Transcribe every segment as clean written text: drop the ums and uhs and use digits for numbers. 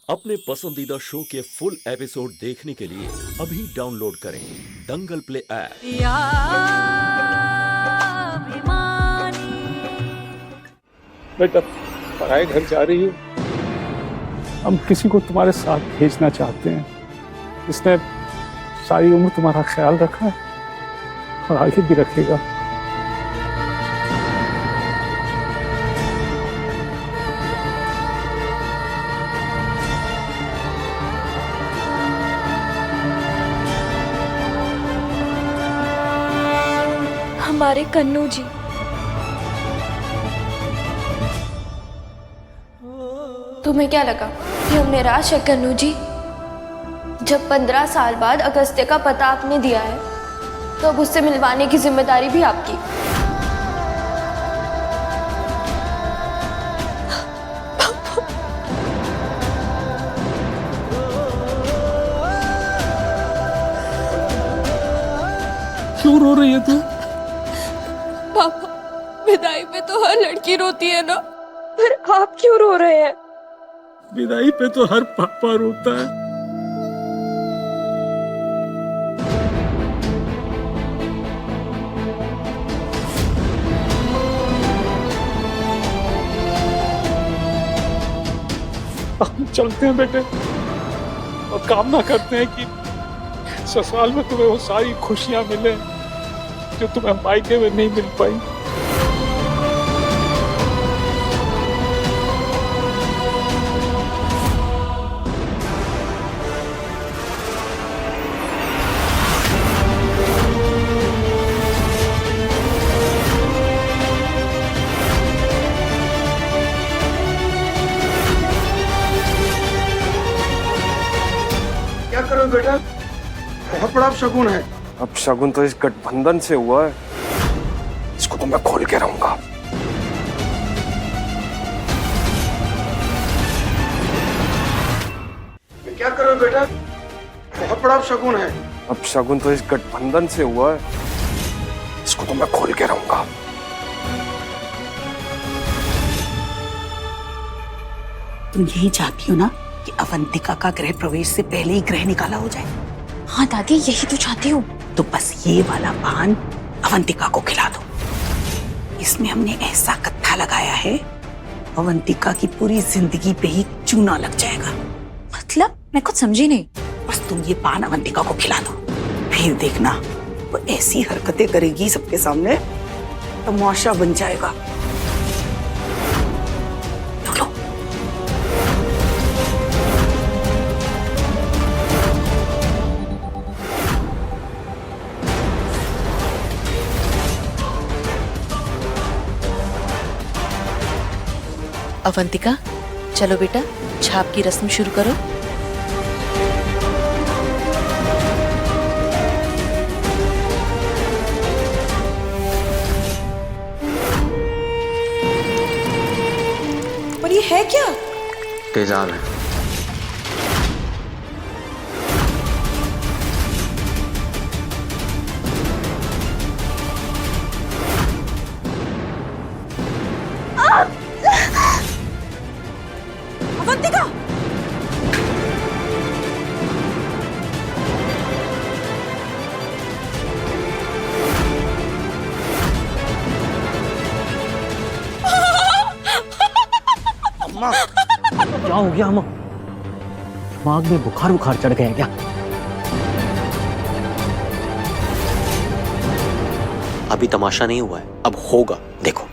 अपने पसंदीदा शो के फुल एपिसोड देखने के लिए अभी डाउनलोड करें दंगल प्ले ऐप। बेटा पराए घर जा रही हो, हम किसी को तुम्हारे साथ भेजना चाहते हैं। इसने सारी उम्र तुम्हारा ख्याल रखा है और आगे भी रखेगा। हमारे कन्नू जी, तुम्हें क्या लगा कि हम निराश है कन्नू जी? जब 15 साल बाद अगस्त्य का पता आपने दिया है तो अब उससे मिलवाने की जिम्मेदारी भी आपकी। क्यों रो रही है तू? पापा, विदाई पे तो हर लड़की रोती है ना, पर आप क्यों रो रहे हैं? विदाई पे तो हर पापा रोता है। हम चलते हैं बेटे और कामना करते हैं कि ससुराल में तुम्हें वो सारी खुशियां मिले जो तुम्हें मायके में नहीं मिल पाई। क्या करो बेटा, बहुत बड़ा शगुन है। अब शगुन तो इस गठबंधन से हुआ है, इसको तो मैं खोल के रहूंगा। क्या करो बेटा, बहुत बड़ा शगुन है। अब शगुन तो इस गठबंधन से हुआ है, इसको तो मैं खोल के रहूंगा। तुम यही चाहती हो ना कि अवंतिका का गृह प्रवेश से पहले ही ग्रह निकाला हो जाए? हाँ दादी, यही तो चाहती हूँ। तो बस ये वाला पान अवंतिका को खिला दो। इसमें हमने ऐसा कत्था लगाया है, अवंतिका की पूरी जिंदगी पे ही चूना लग जाएगा। मतलब मैं कुछ समझी नहीं। बस तुम ये पान अवंतिका को खिला दो, फिर देखना वो ऐसी हरकतें करेगी सबके सामने, तमाशा बन जाएगा। लो। अवंतिका, चलो बेटा, छाप की रस्म शुरू करो। और ये है क्या? तेजाब है। अवंतिका! अम्मा, क्या हो गया अम्मा? दिमाग में बुखार चढ़ गया क्या? अभी तमाशा नहीं हुआ है, अब होगा, देखो।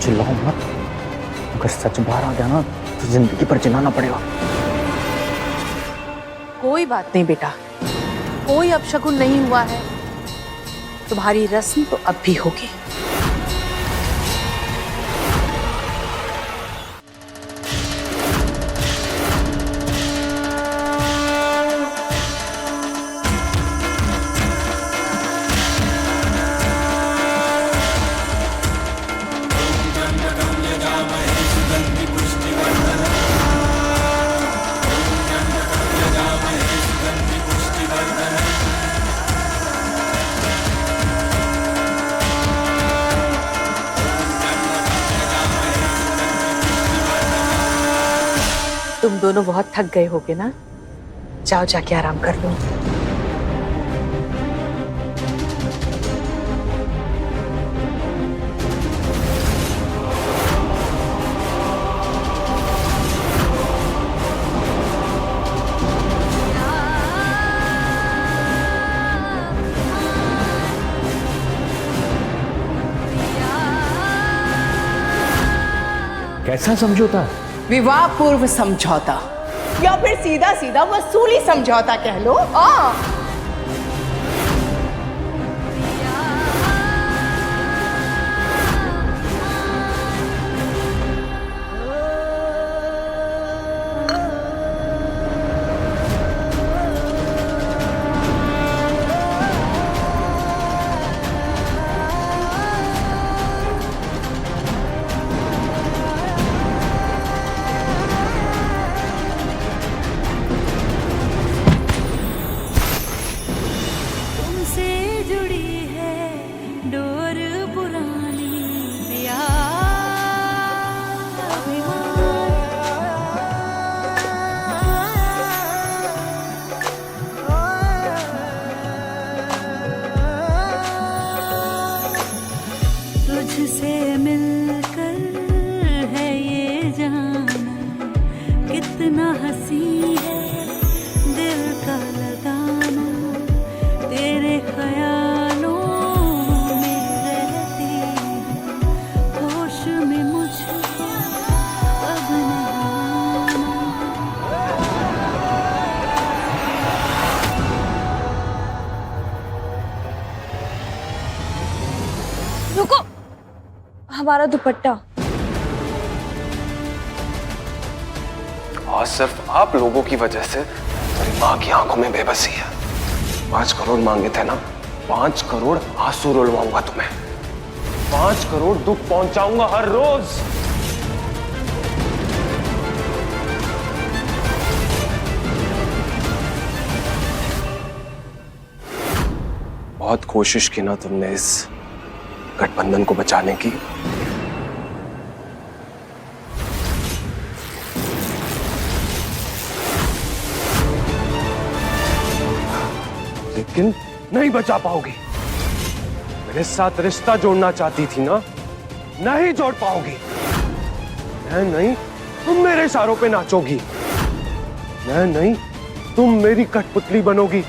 चिल्लाओ मत, अगर सच बाहर आ गया ना तो जिंदगी पर चिल्लाना पड़ेगा। कोई बात नहीं बेटा, कोई अपशगुन नहीं हुआ है। तुम्हारी रस्म तो अब भी होगी। तुम दोनों बहुत थक गए होगे ना, जाओ जाके आराम कर लो। कैसा समझौता? विवाह पूर्व समझौता या फिर सीधा सीधा वसूली समझौता कह लो। तुझसे मिलकर है ये जाना कितना हंसी है दिल का लगाना, तेरे ख्यालों में रहती होश में मुझको अब नहीं आना। रुको, हमारा दुपट्टा। आज सिर्फ आप लोगों की वजह से मेरी माँ की आंखों में बेबसी है। 5 करोड़ मांगे थे ना, 5 करोड़ आंसू रुलवाऊंगा तुम्हें, 5 करोड़ दुख पहुंचाऊंगा हर रोज। बहुत कोशिश की ना तुमने इस गठबंधन को बचाने की, लेकिन नहीं बचा पाओगी। मेरे साथ रिश्ता जोड़ना चाहती थी ना, नहीं जोड़ पाओगी। मैं नहीं, तुम मेरे इशारों पे नाचोगी। मैं नहीं, तुम मेरी कठपुतली बनोगी।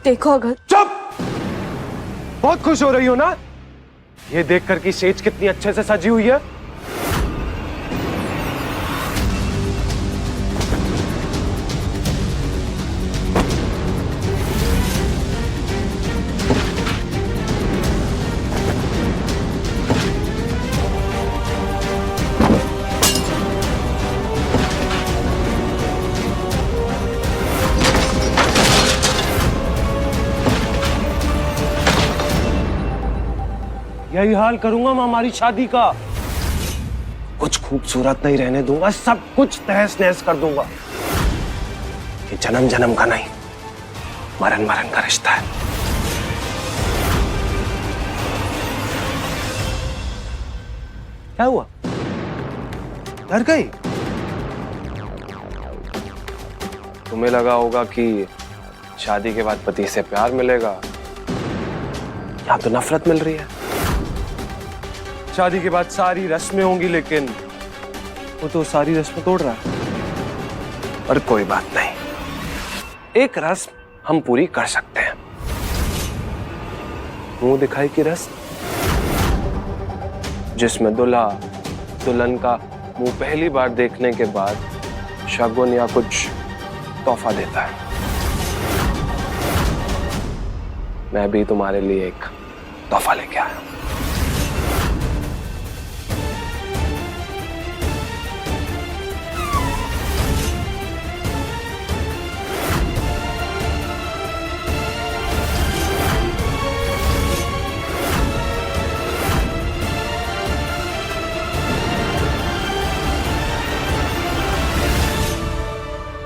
देखो अगर चुप! बहुत खुश हो रही हो ना, ये देखकर कि सेज कितनी अच्छे से सजी हुई है। यही हाल करूंगा मैं हमारी शादी का। कुछ खूबसूरत नहीं रहने दूंगा, सब कुछ तहस नहस कर दूंगा। ये जन्म जन्म का नहीं, मरण मरण का रिश्ता है। क्या हुआ? डर गई? तुम्हें लगा होगा कि शादी के बाद पति से प्यार मिलेगा, यहां तो नफरत मिल रही है। शादी के बाद सारी रस्में होंगी, लेकिन वो तो सारी रस्में तोड़ रहा है। पर कोई बात नहीं, एक रस्म हम पूरी कर सकते हैं। मुंह दिखाई की रस्म, जिसमें दूल्हा दुल्हन का मुंह पहली बार देखने के बाद शगुन या कुछ तोहफा देता है। मैं भी तुम्हारे लिए एक तोहफा लेके आया हूं।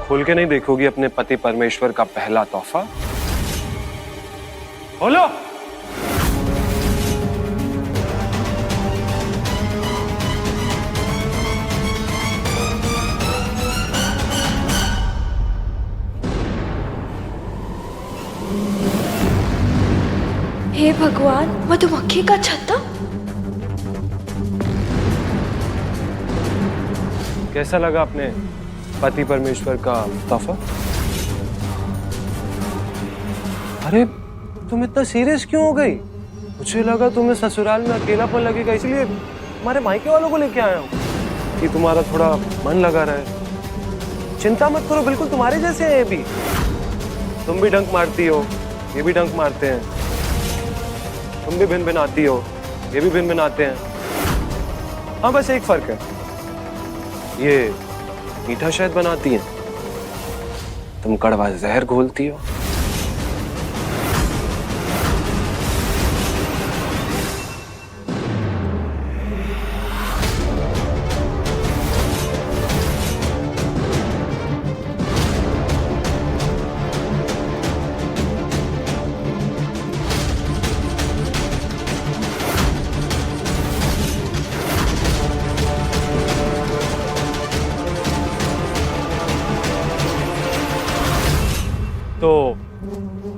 खोल के नहीं देखोगी अपने पति परमेश्वर का पहला तोहफा? खोलो। हे भगवान, मधुमक्खी का छत्ता। कैसा लगा अपने पति परमेश्वर का तोहफा? अरे तुम इतना सीरियस क्यों हो गई? मुझे लगा तुम्हें ससुराल में अकेलापन लगेगा, इसलिए हमारे मायके वालों को लेके आया हूँ कि तुम्हारा थोड़ा मन लगा रहे। चिंता मत करो, बिल्कुल तुम्हारे जैसे हैं ये भी। तुम भी डंक मारती हो, ये भी डंक मारते हैं। तुम भी भिन भिन आती हो, ये भी भिन भिन आते हैं। हाँ, बस एक फर्क है, ये मीठा शहद बनाती हैं, तुम कड़वा जहर घोलती हो। तो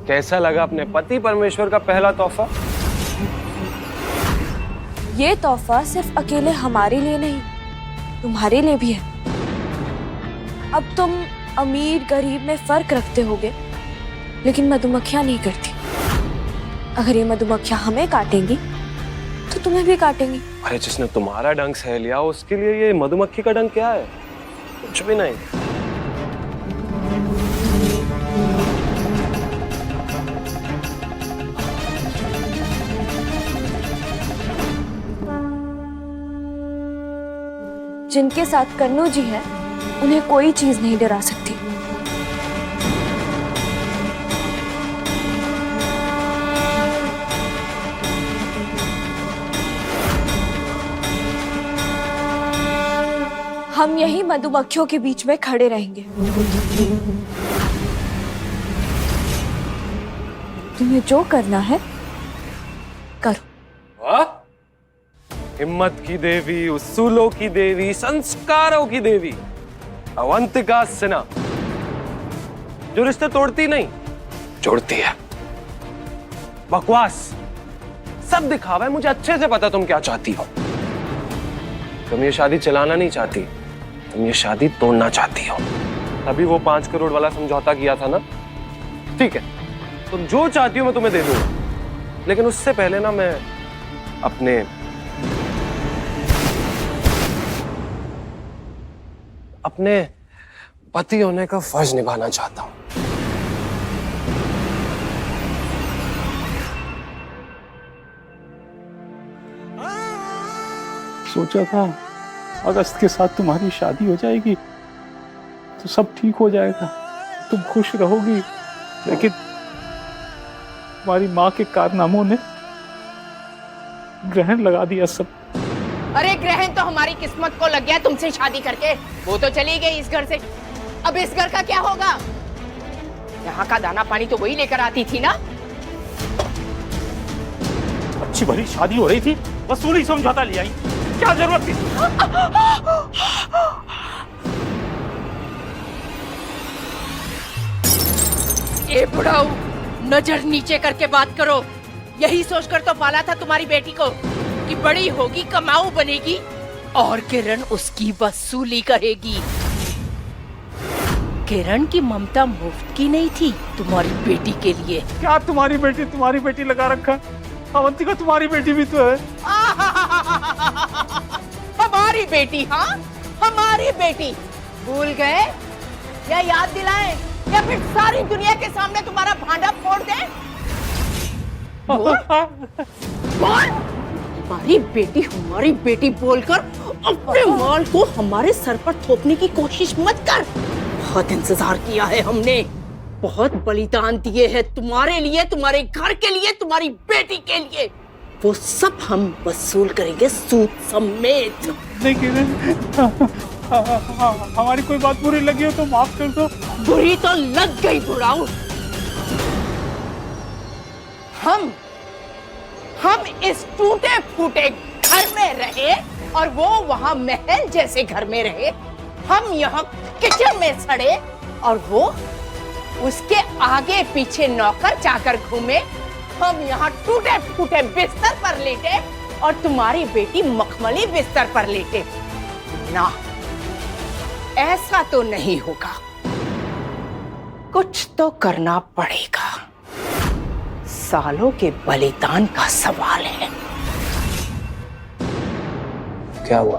कैसा लगा अपने पति परमेश्वर का पहला तोहफा? ये तोहफा सिर्फ अकेले हमारे लिए नहीं, तुम्हारे लिए भी है। अब तुम अमीर गरीब में फर्क रखते होगे, लेकिन मधुमक्खियां नहीं करती। अगर ये मधुमक्खियां हमें काटेंगी तो तुम्हें भी काटेंगी। अरे जिसने तुम्हारा डंक सह लिया उसके लिए ये मधुमक्खी का डंक क्या है? कुछ भी नहीं। जिनके साथ कन्नू जी है, उन्हें कोई चीज नहीं डरा सकती। हम यही मधुमक्खियों के बीच में खड़े रहेंगे। तुम्हें जो करना है करो। वाह! हिम्मत की देवी, उसूलों की देवी, संस्कारों की देवी अवंतिका सिन्हा, जो रिश्ते तोड़ती नहीं जोड़ती है। बकवास, सब दिखावा है। मुझे अच्छे से पता तुम क्या चाहती हो। तुम ये शादी चलाना नहीं चाहती, तुम ये शादी तोड़ना चाहती हो। अभी वो 5 करोड़ वाला समझौता किया था ना? ठीक है, तुम जो चाहती हो मैं तुम्हें दे दूंगा, लेकिन उससे पहले ना मैं अपने पति होने का फर्ज निभाना चाहता हूं। सोचा था अगस्त के साथ तुम्हारी शादी हो जाएगी तो सब ठीक हो जाएगा, तुम खुश रहोगी, लेकिन तुम्हारी माँ के कारनामों ने ग्रहण लगा दिया सब। अरे ग्रहण तो हमारी किस्मत को लग गया तुमसे शादी करके। वो तो चली गई इस घर से, अब इस घर का क्या होगा? यहाँ का दाना पानी तो वही लेकर आती थी ना। अच्छी भली शादी हो रही थी, वसूली समझौता ले आई, क्या जरूरत थी? ए बुढ़ाऊ, नजर नीचे करके बात करो। यही सोचकर तो पाला था तुम्हारी बेटी को कि बड़ी होगी, कमाऊ बनेगी और किरण उसकी वसूली करेगी। किरण की ममता मुफ्त की नहीं थी तुम्हारी बेटी के लिए। क्या तुम्हारी बेटी लगा रखा? अवंतिका तुम्हारी बेटी भी तो है। हमारी बेटी? हाँ, हमारी बेटी। भूल गए या याद दिलाएं या फिर सारी दुनिया के सामने तुम्हारा भांडा फोड़ दें? हमारी बेटी बोलकर अपने माल को हमारे सर पर थोपने की कोशिश मत कर। बहुत इंतजार किया है हमने, बहुत बलिदान दिए हैं तुम्हारे लिए, तुम्हारे घर के लिए, तुम्हारी बेटी के लिए। वो सब हम वसूल करेंगे सूद समेत। हमारी कोई बात बुरी लगी हो तो माफ कर दो। बुरी तो लग गई बुढ़ाऊ। हम इस टूटे फूटे घर में रहे और वो वहाँ महल जैसे घर में रहे। हम यहाँ किचन में सड़े और वो उसके आगे पीछे नौकर चाकर घूमे, हम यहाँ टूटे फूटे बिस्तर पर लेटे और तुम्हारी बेटी मखमली बिस्तर पर लेटे। ना, ऐसा तो नहीं होगा, कुछ तो करना पड़ेगा। सालों के बलिदान का सवाल है। क्या हुआ?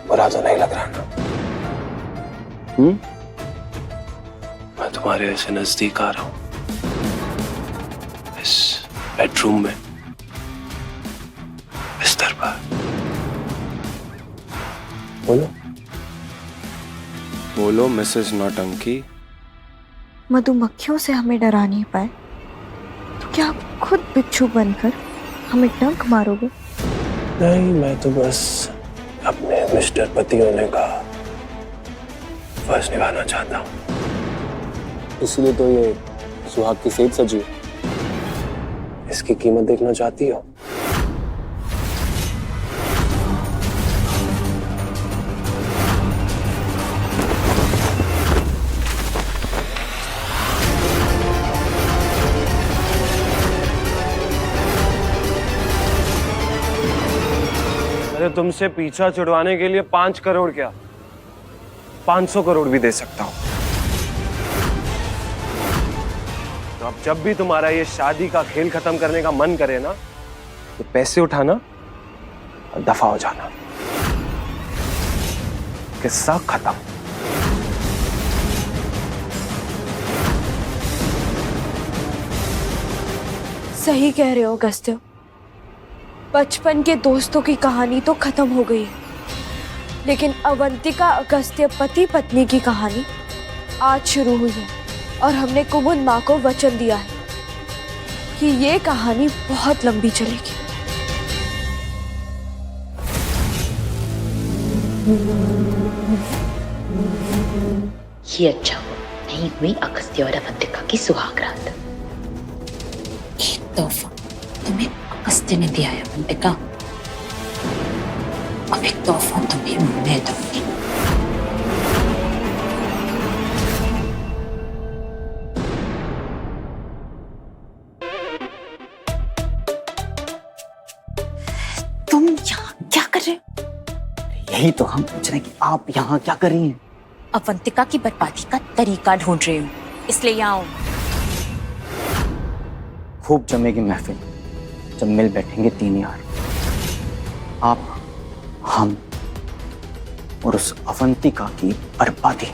बुरा तो नहीं लग रहा ना? मैं तुम्हारे ऐसे नजदीक आ रहा हूं, इस बेडरूम में, बिस्तर पर। बोलो बोलो मिसेस नौटंकी। मधुमक्खियों से हमें डरा नहीं पाए तो क्या आप खुद बिच्छू बनकर हमें डंक मारोगे? नहीं, मैं तो बस अपने मिस्टर पति होने का फर्ज निभाना चाहता हूँ। इसलिए तो ये सुहाग की सेज सजी है। इसकी कीमत देखना चाहती हो? अरे तुमसे पीछा छुड़वाने के लिए 5 करोड़ क्या 500 करोड़ भी दे सकता हूं। तो अब जब भी तुम्हारा ये शादी का खेल खत्म करने का मन करे ना, तो पैसे उठाना और दफा हो जाना। किस्सा खत्म। सही कह रहे हो अगस्त्य, बचपन के दोस्तों की कहानी तो खत्म हो गई है, लेकिन अवंतिका अगस्त्य पति पत्नी की कहानी आज शुरू हुई है और हमने कुमुद माँ को वचन दिया है कि ये कहानी बहुत लंबी चलेगी। ये अच्छा हुआ नहीं हुई अगस्त्य और अवंतिका की सुहागरात। एक तोहफा तुम्हें अगस्त्य ने दिया है अवंतिका, अब एक तोहफा तुम्हें मैं दूंगी। तुम यहाँ क्या कर रहे हो? यही तो हम पूछ रहे हैं कि आप यहाँ क्या कर रही हैं? अवंतिका की बर्बादी का तरीका ढूंढ रही हूँ, इसलिए यहाँ हूँ। खूब जमेगी महफिल जब मिल बैठेंगे 3 यार, आप, हम और उस अवंतिका की बर्बादी।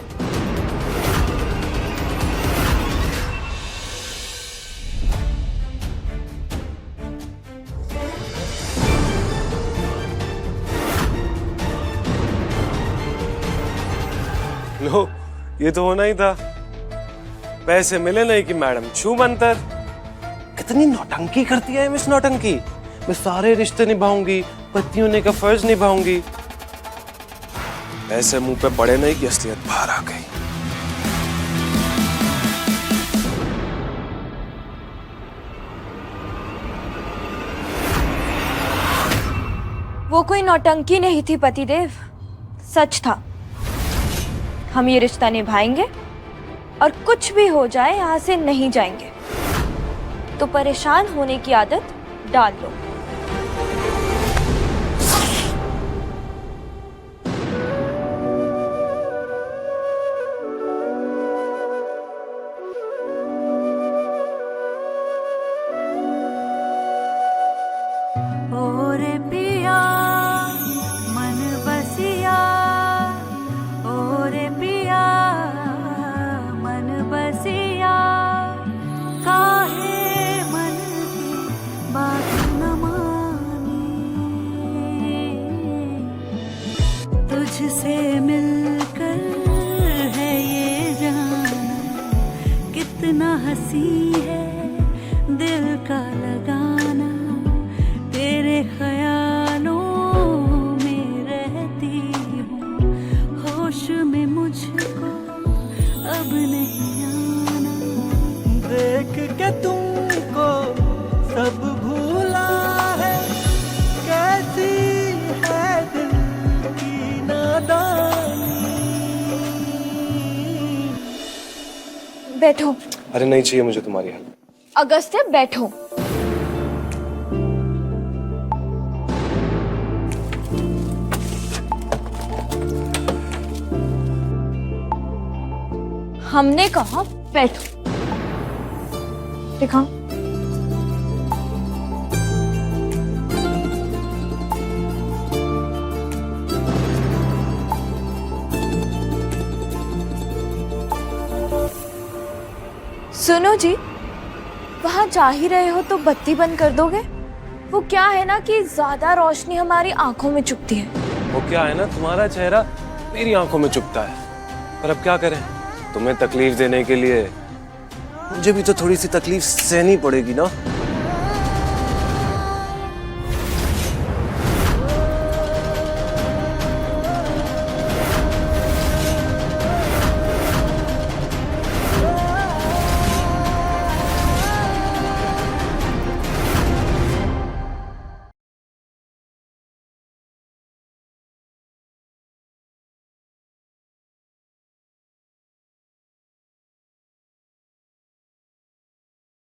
लो, ये तो होना ही था। पैसे मिले नहीं कि मैडम छू मंतर। कितनी नौटंकी करती है मिस नौटंकी। मैं सारे रिश्ते निभाऊंगी, पति होने का फर्ज निभाऊंगी। ऐसे मुंह पे पड़े नहीं कि असलियत बाहर आ गई। वो कोई नौटंकी नहीं थी पतिदेव, सच था। हम ये रिश्ता निभाएंगे और कुछ भी हो जाए यहाँ से नहीं जाएंगे। तो परेशान होने की आदत डाल लो। ओरे पिया मन बसिया, ओरे पिया मन बसिया, काहे मन की बात न मानी। तुझसे मिलकर है ये जाना कितना हंसी है दिल का लगाना। तेरे ख्यालों में रहती हूँ, होश में मुझको अब नहीं आना। देख के तुमको सब भूला है, कैसी है दिल की नादानी। बैठो। अरे नहीं चाहिए मुझे तुम्हारी हेल्प। अगस्त्य बैठो। हमने कहा बैठो। दिखाओ। सुनो जी, वहां जा ही रहे हो तो बत्ती बंद कर दोगे? वो क्या है ना कि ज्यादा रोशनी हमारी आंखों में चुभती है। वो क्या है ना, तुम्हारा चेहरा मेरी आंखों में चुभता है। पर अब क्या करें, तुम्हें तकलीफ देने के लिए मुझे भी तो थोड़ी सी तकलीफ सहनी पड़ेगी ना।